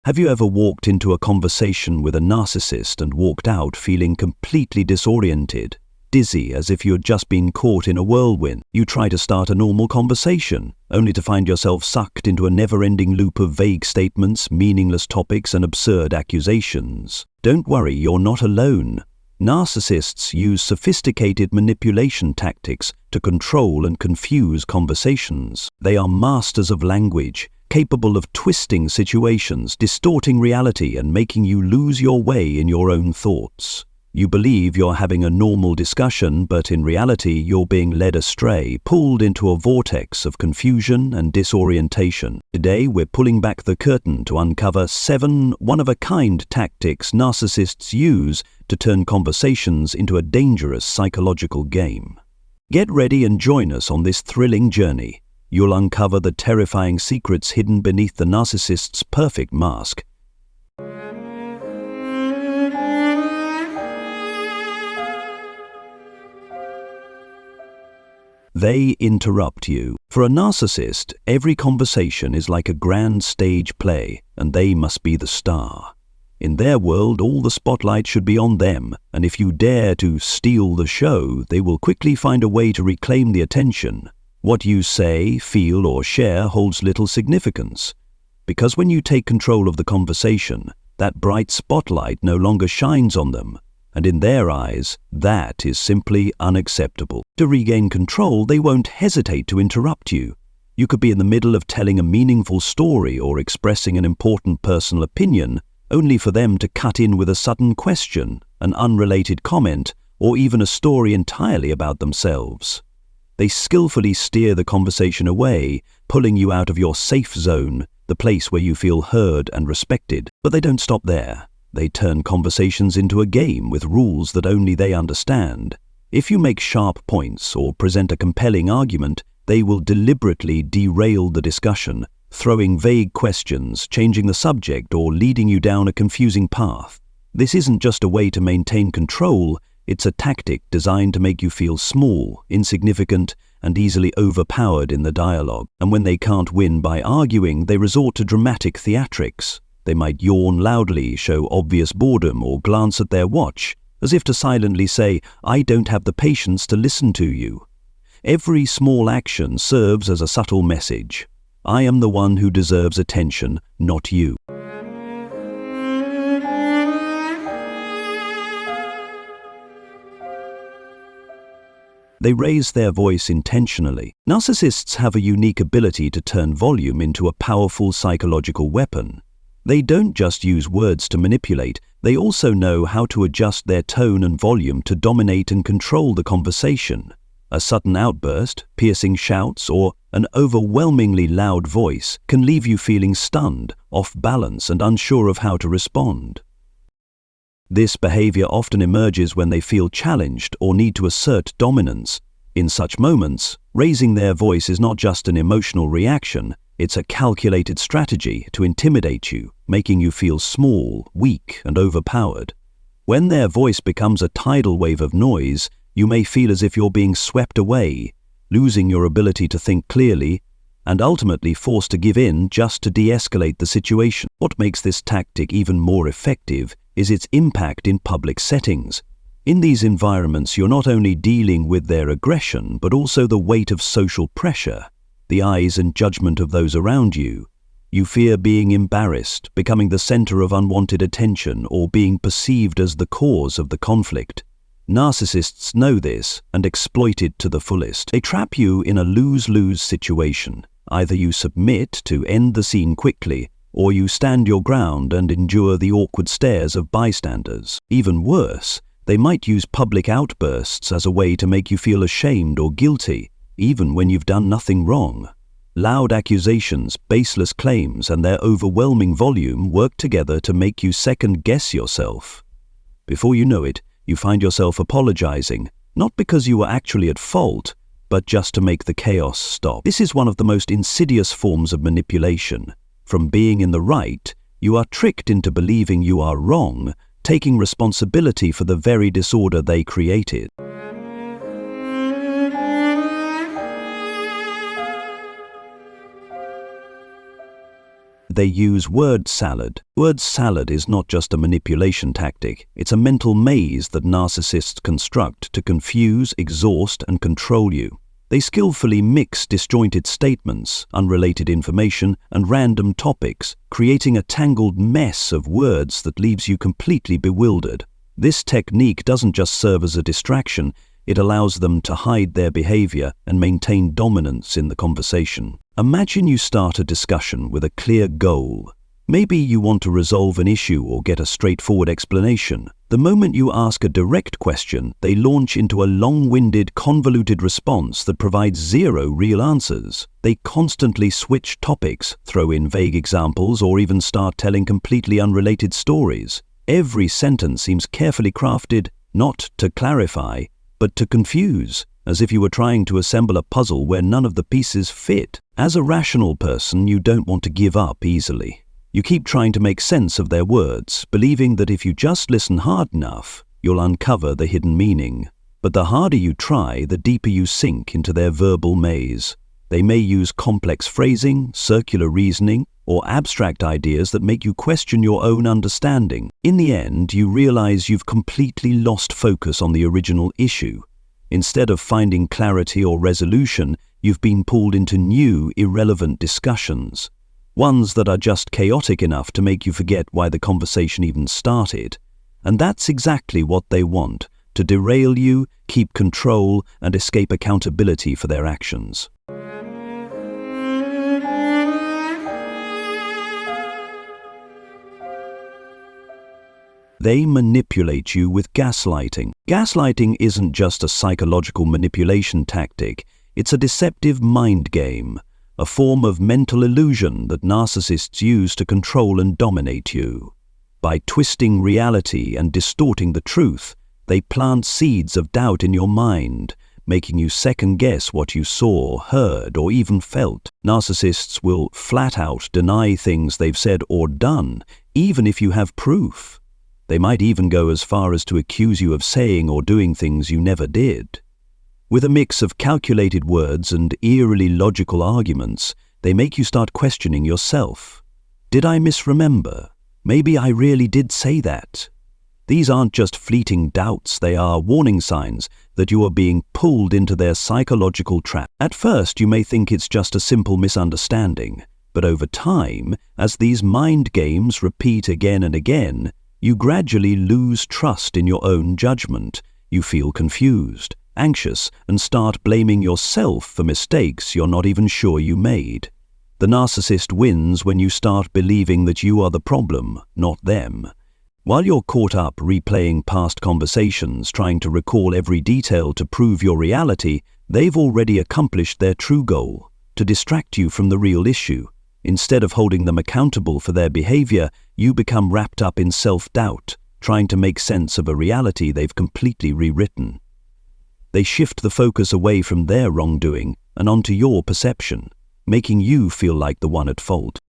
Have you ever walked into a conversation with a narcissist and walked out feeling completely disoriented, dizzy as if you had just been caught in a whirlwind? You try to start a normal conversation, only to find yourself sucked into a never-ending loop of vague statements, meaningless topics, and absurd accusations. Don't worry, you're not alone. Narcissists use sophisticated manipulation tactics to control and confuse conversations. They are masters of language, capable of twisting situations, distorting reality, and making you lose your way in your own thoughts. You believe you're having a normal discussion, but in reality you're being led astray, pulled into a vortex of confusion and disorientation. Today we're pulling back the curtain to uncover 7 one-of-a-kind tactics narcissists use to turn conversations into a dangerous psychological game. Get ready and join us on this thrilling journey. You'll uncover the terrifying secrets hidden beneath the narcissist's perfect mask. They interrupt you. For a narcissist, every conversation is like a grand stage play, and they must be the star. In their world, all the spotlight should be on them, and if you dare to steal the show, they will quickly find a way to reclaim the attention. What you say, feel, or share holds little significance, because when you take control of the conversation, that bright spotlight no longer shines on them, and in their eyes, that is simply unacceptable. To regain control, they won't hesitate to interrupt you. You could be in the middle of telling a meaningful story or expressing an important personal opinion, only for them to cut in with a sudden question, an unrelated comment, or even a story entirely about themselves. They skillfully steer the conversation away, pulling you out of your safe zone, the place where you feel heard and respected. But they don't stop there. They turn conversations into a game with rules that only they understand. If you make sharp points or present a compelling argument, they will deliberately derail the discussion, throwing vague questions, changing the subject, or leading you down a confusing path. This isn't just a way to maintain control, it's a tactic designed to make you feel small, insignificant, and easily overpowered in the dialogue. And when they can't win by arguing, they resort to dramatic theatrics. They might yawn loudly, show obvious boredom, or glance at their watch, as if to silently say, "I don't have the patience to listen to you." Every small action serves as a subtle message. I am the one who deserves attention, not you. They raise their voice intentionally. Narcissists have a unique ability to turn volume into a powerful psychological weapon. They don't just use words to manipulate, they also know how to adjust their tone and volume to dominate and control the conversation. A sudden outburst, piercing shouts, or an overwhelmingly loud voice can leave you feeling stunned, off balance, and unsure of how to respond. This behavior often emerges when they feel challenged or need to assert dominance. In such moments, raising their voice is not just an emotional reaction, it's a calculated strategy to intimidate you, making you feel small, weak, and overpowered. When their voice becomes a tidal wave of noise, you may feel as if you're being swept away, losing your ability to think clearly, and ultimately forced to give in just to de-escalate the situation. What makes this tactic even more effective is its impact in public settings. In these environments, you're not only dealing with their aggression, but also the weight of social pressure, the eyes and judgment of those around you. You fear being embarrassed, becoming the center of unwanted attention, or being perceived as the cause of the conflict. Narcissists know this and exploit it to the fullest. They trap you in a lose-lose situation. Either you submit to end the scene quickly, or you stand your ground and endure the awkward stares of bystanders. Even worse, they might use public outbursts as a way to make you feel ashamed or guilty, even when you've done nothing wrong. Loud accusations, baseless claims, and their overwhelming volume work together to make you second-guess yourself. Before you know it, you find yourself apologizing, not because you were actually at fault, but just to make the chaos stop. This is one of the most insidious forms of manipulation. From being in the right, you are tricked into believing you are wrong, taking responsibility for the very disorder they created. They use word salad. Word salad is not just a manipulation tactic, it's a mental maze that narcissists construct to confuse, exhaust, and control you. They skillfully mix disjointed statements, unrelated information, and random topics, creating a tangled mess of words that leaves you completely bewildered. This technique doesn't just serve as a distraction, it allows them to hide their behavior and maintain dominance in the conversation. Imagine you start a discussion with a clear goal. Maybe you want to resolve an issue or get a straightforward explanation. The moment you ask a direct question, they launch into a long-winded, convoluted response that provides zero real answers. They constantly switch topics, throw in vague examples, or even start telling completely unrelated stories. Every sentence seems carefully crafted, not to clarify, but to confuse, as if you were trying to assemble a puzzle where none of the pieces fit. As a rational person, you don't want to give up easily. You keep trying to make sense of their words, believing that if you just listen hard enough, you'll uncover the hidden meaning. But the harder you try, the deeper you sink into their verbal maze. They may use complex phrasing, circular reasoning, or abstract ideas that make you question your own understanding. In the end, you realize you've completely lost focus on the original issue. Instead of finding clarity or resolution, you've been pulled into new, irrelevant discussions. Ones that are just chaotic enough to make you forget why the conversation even started. And that's exactly what they want, to derail you, keep control, and escape accountability for their actions. They manipulate you with gaslighting. Gaslighting isn't just a psychological manipulation tactic, it's a deceptive mind game, a form of mental illusion that narcissists use to control and dominate you. By twisting reality and distorting the truth, they plant seeds of doubt in your mind, making you second-guess what you saw, heard, or even felt. Narcissists will flat out deny things they've said or done, even if you have proof. They might even go as far as to accuse you of saying or doing things you never did. With a mix of calculated words and eerily logical arguments, they make you start questioning yourself. Did I misremember? Maybe I really did say that. These aren't just fleeting doubts, they are warning signs that you are being pulled into their psychological trap. At first, you may think it's just a simple misunderstanding, but over time, as these mind games repeat again and again, you gradually lose trust in your own judgment. You feel confused, anxious, and start blaming yourself for mistakes you're not even sure you made. The narcissist wins when you start believing that you are the problem, not them. While you're caught up replaying past conversations, trying to recall every detail to prove your reality, they've already accomplished their true goal, to distract you from the real issue. Instead of holding them accountable for their behavior, you become wrapped up in self-doubt, trying to make sense of a reality they've completely rewritten. They shift the focus away from their wrongdoing and onto your perception, making you feel like the one at fault.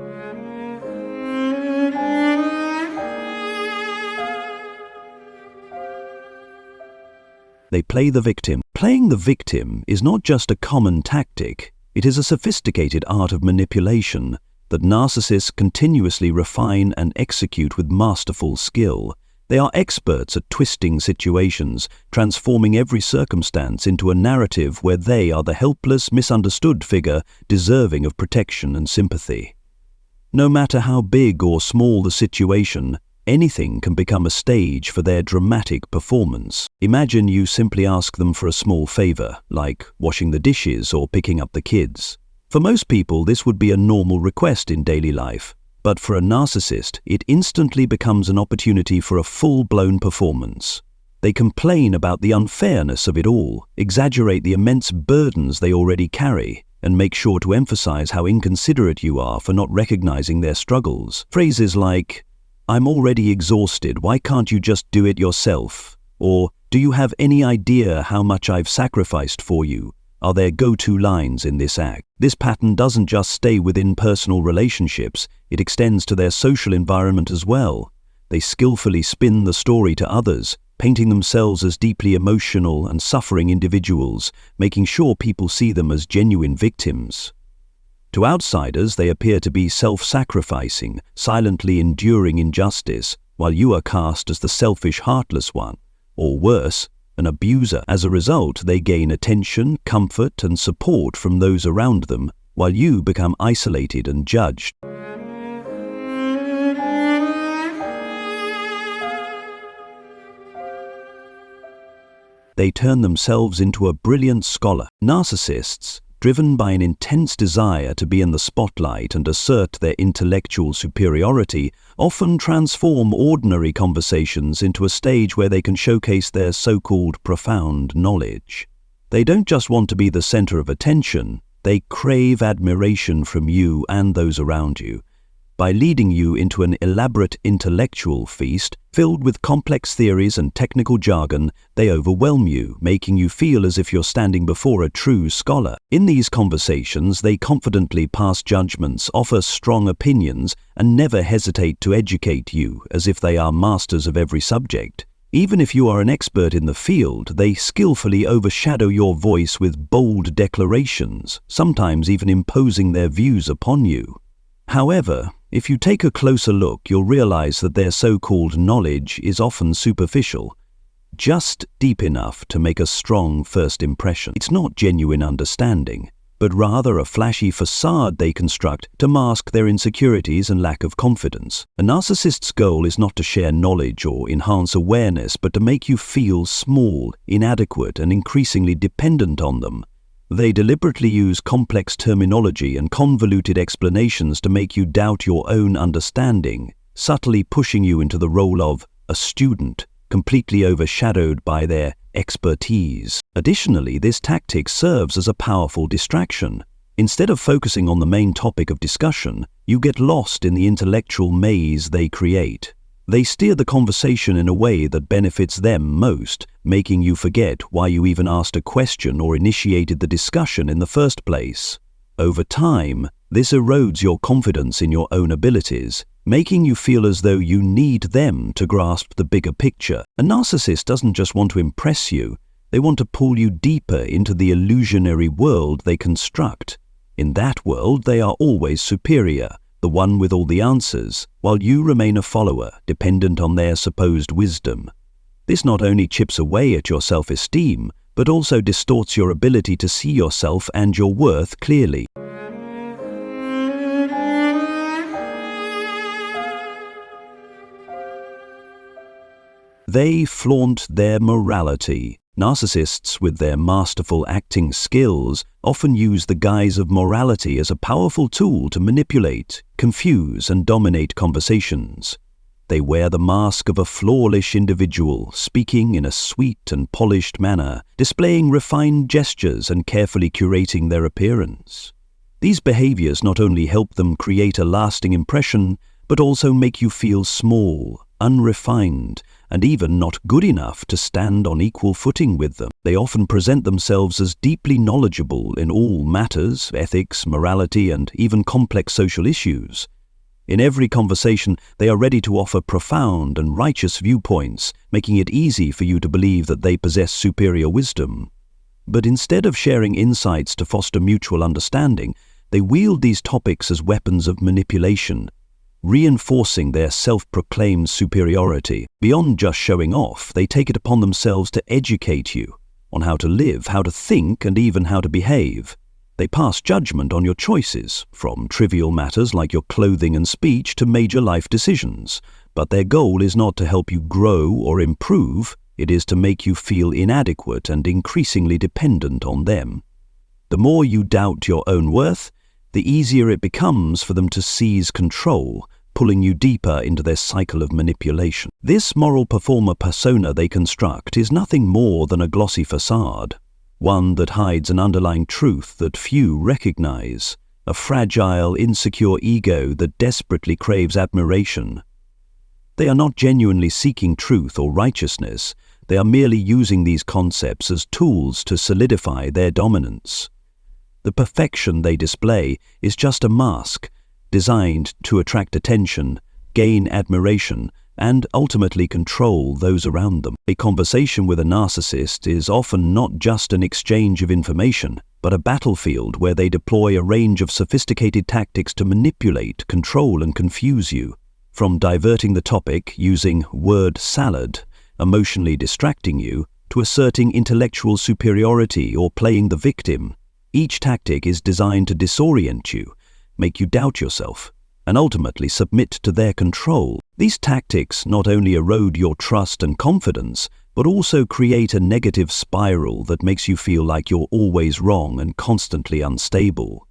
They play the victim. Playing the victim is not just a common tactic, it is a sophisticated art of manipulation that narcissists continuously refine and execute with masterful skill. They are experts at twisting situations, transforming every circumstance into a narrative where they are the helpless, misunderstood figure deserving of protection and sympathy. No matter how big or small the situation, anything can become a stage for their dramatic performance. Imagine you simply ask them for a small favor, like washing the dishes or picking up the kids. For most people, this would be a normal request in daily life, but for a narcissist, it instantly becomes an opportunity for a full-blown performance. They complain about the unfairness of it all, exaggerate the immense burdens they already carry, and make sure to emphasize how inconsiderate you are for not recognizing their struggles. Phrases like, "I'm already exhausted, why can't you just do it yourself?" Or, "Do you have any idea how much I've sacrificed for you?" are their go-to lines in this act. This pattern doesn't just stay within personal relationships, it extends to their social environment as well. They skillfully spin the story to others, painting themselves as deeply emotional and suffering individuals, making sure people see them as genuine victims. To outsiders, they appear to be self-sacrificing, silently enduring injustice, while you are cast as the selfish, heartless one, or worse, an abuser. As a result, they gain attention, comfort, and support from those around them, while you become isolated and judged. They turn themselves into a brilliant scholar. Narcissists, driven by an intense desire to be in the spotlight and assert their intellectual superiority, often transform ordinary conversations into a stage where they can showcase their so-called profound knowledge. They don't just want to be the center of attention, they crave admiration from you and those around you. By leading you into an elaborate intellectual feast filled with complex theories and technical jargon, they overwhelm you, making you feel as if you're standing before a true scholar. In these conversations, they confidently pass judgments, offer strong opinions, and never hesitate to educate you as if they are masters of every subject. Even if you are an expert in the field, they skillfully overshadow your voice with bold declarations, sometimes even imposing their views upon you. However, if you take a closer look, you'll realize that their so-called knowledge is often superficial, just deep enough to make a strong first impression. It's not genuine understanding, but rather a flashy facade they construct to mask their insecurities and lack of confidence. A narcissist's goal is not to share knowledge or enhance awareness, but to make you feel small, inadequate, and increasingly dependent on them. They deliberately use complex terminology and convoluted explanations to make you doubt your own understanding, subtly pushing you into the role of a student, completely overshadowed by their expertise. Additionally, this tactic serves as a powerful distraction. Instead of focusing on the main topic of discussion, you get lost in the intellectual maze they create. They steer the conversation in a way that benefits them most, making you forget why you even asked a question or initiated the discussion in the first place. Over time, this erodes your confidence in your own abilities, making you feel as though you need them to grasp the bigger picture. A narcissist doesn't just want to impress you, they want to pull you deeper into the illusionary world they construct. In that world, they are always superior, the one with all the answers, while you remain a follower, dependent on their supposed wisdom. This not only chips away at your self-esteem, but also distorts your ability to see yourself and your worth clearly. They flaunt their morality. Narcissists, with their masterful acting skills, often use the guise of morality as a powerful tool to manipulate, confuse, and dominate conversations. They wear the mask of a flawless individual, speaking in a sweet and polished manner, displaying refined gestures and carefully curating their appearance. These behaviors not only help them create a lasting impression, but also make you feel small, unrefined, and even not good enough to stand on equal footing with them. They often present themselves as deeply knowledgeable in all matters, ethics, morality, and even complex social issues. In every conversation, they are ready to offer profound and righteous viewpoints, making it easy for you to believe that they possess superior wisdom. But instead of sharing insights to foster mutual understanding, they wield these topics as weapons of manipulation, reinforcing their self-proclaimed superiority. Beyond just showing off, they take it upon themselves to educate you on how to live, how to think, and even how to behave. They pass judgment on your choices, from trivial matters like your clothing and speech to major life decisions. But their goal is not to help you grow or improve, it is to make you feel inadequate and increasingly dependent on them. The more you doubt your own worth, the easier it becomes for them to seize control, pulling you deeper into their cycle of manipulation. This moral performer persona they construct is nothing more than a glossy facade, one that hides an underlying truth that few recognize, a fragile, insecure ego that desperately craves admiration. They are not genuinely seeking truth or righteousness, they are merely using these concepts as tools to solidify their dominance. The perfection they display is just a mask, designed to attract attention, gain admiration, and ultimately control those around them. A conversation with a narcissist is often not just an exchange of information, but a battlefield where they deploy a range of sophisticated tactics to manipulate, control, and confuse you. From diverting the topic using word salad, emotionally distracting you, to asserting intellectual superiority or playing the victim, each tactic is designed to disorient you, make you doubt yourself, and ultimately submit to their control. These tactics not only erode your trust and confidence, but also create a negative spiral that makes you feel like you're always wrong and constantly unstable.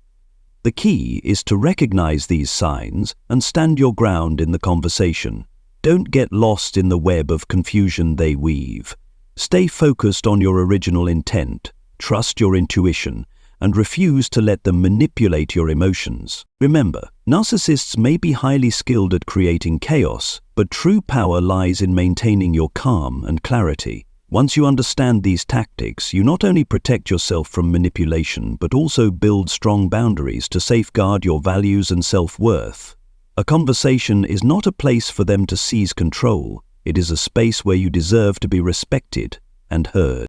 The key is to recognize these signs and stand your ground in the conversation. Don't get lost in the web of confusion they weave. Stay focused on your original intent, trust your intuition, and refuse to let them manipulate your emotions. Remember, narcissists may be highly skilled at creating chaos, but true power lies in maintaining your calm and clarity. Once you understand these tactics, you not only protect yourself from manipulation, but also build strong boundaries to safeguard your values and self-worth. A conversation is not a place for them to seize control. It is a space where you deserve to be respected and heard.